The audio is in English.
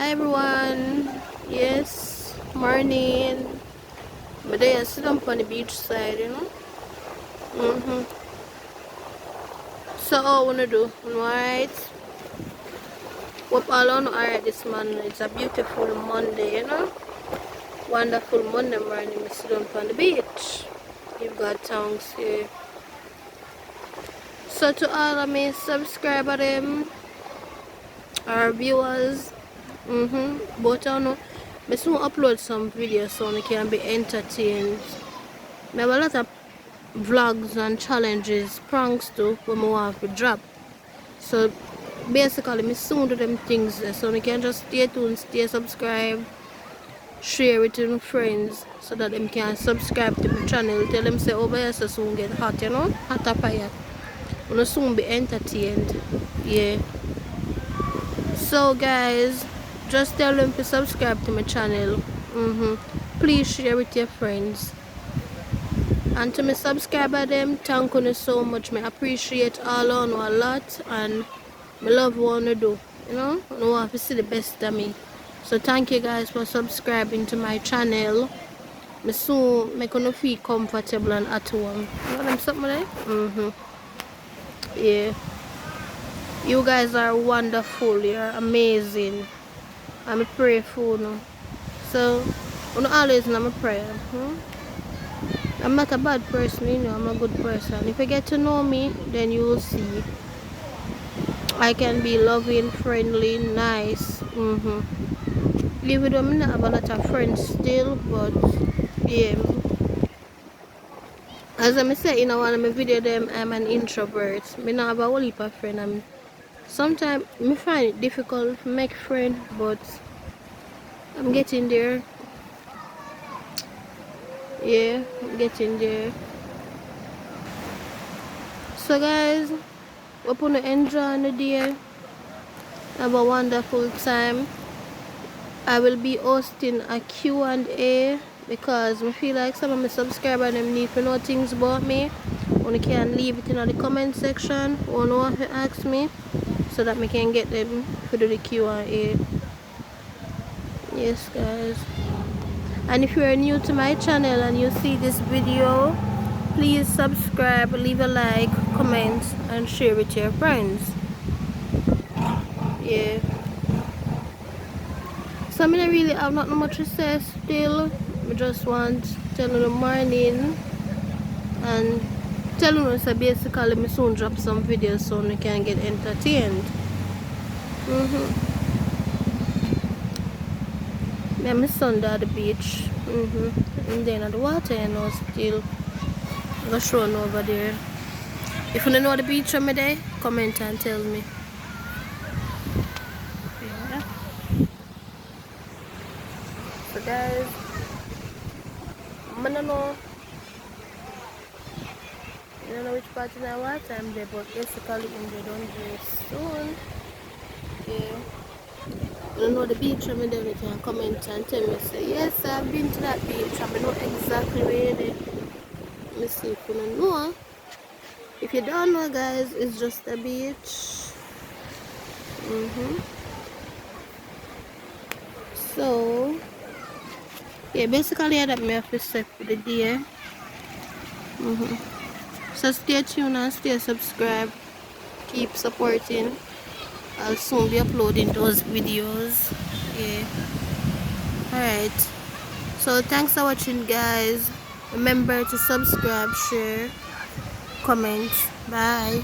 Hi everyone. Yes, morning. But they are sit up on the beach side, you know. So all I wanna do, alright. Hope all on alright this morning. It's a beautiful Monday, you know. Wonderful Monday morning. We sit up on the beach. You've got thanks here. So to all of my subscriber them, our viewers, but I know. I soon upload some videos so I can be entertained. I have a lot of vlogs and challenges, pranks too, when I want to drop. So basically, I soon do them things there, so you can just stay tuned, stay subscribed, share it with your friends so that them can subscribe to my channel. Tell them say over here so soon get hot, you know, hot up here. Wanna soon be entertained, yeah. So guys, just tell them to subscribe to my channel. Please share with your friends. And to my subscriber them, thank you so much. I appreciate all on a lot and I love what I do. You know, I want to see the best of me. So thank you guys for subscribing to my channel. I soon make you feel comfortable and at home. You know them something like? Yeah. You guys are wonderful. You're amazing. I'm a pray for you. So I'm always in my prayer. I'm not a bad person, you know, I'm a good person. If you get to know me, then you will see. I can be loving, friendly, nice. Even though I not have a lot of friends still, but yeah. As I say in one of my video them, I'm an introvert. I not have a whole heap of friends. Sometimes I find it difficult to make friends, but I'm getting there. Yeah, I'm getting there. So guys, hope you enjoy the day. Have a wonderful time. I will be hosting a Q&A because I feel like some of my subscribers them need to know things about me. You can leave it in the comment section or know what to ask me so that I can get them to do the Q&A. Yes guys. And if you are new to my channel and you see this video, please subscribe, leave a like, comment and share with your friends. Yeah. So I don't really have not much to say still. I just want to tell you the morning and tell you so basically I soon drop some videos so you can get entertained. Yeah, my son at the beach. And then at the water you know still. I'm gonna show you over there. If you don't know the beach from me there, comment and tell me. Yeah. So guys, I don't know which part in the water I'm there, but basically I'm there down very soon. Yeah. I don't know the beach I'm there, you can comment and tell me say yes I've been to that beach. I know exactly where it is. Let me see if you don't know. If you don't know guys, it's just a beach. So yeah, basically that me have to set for the day. So stay tuned and stay subscribed. Keep supporting. I'll soon be uploading those videos. Yeah. Alright. So thanks for watching guys. Remember to subscribe, share, comment. Bye.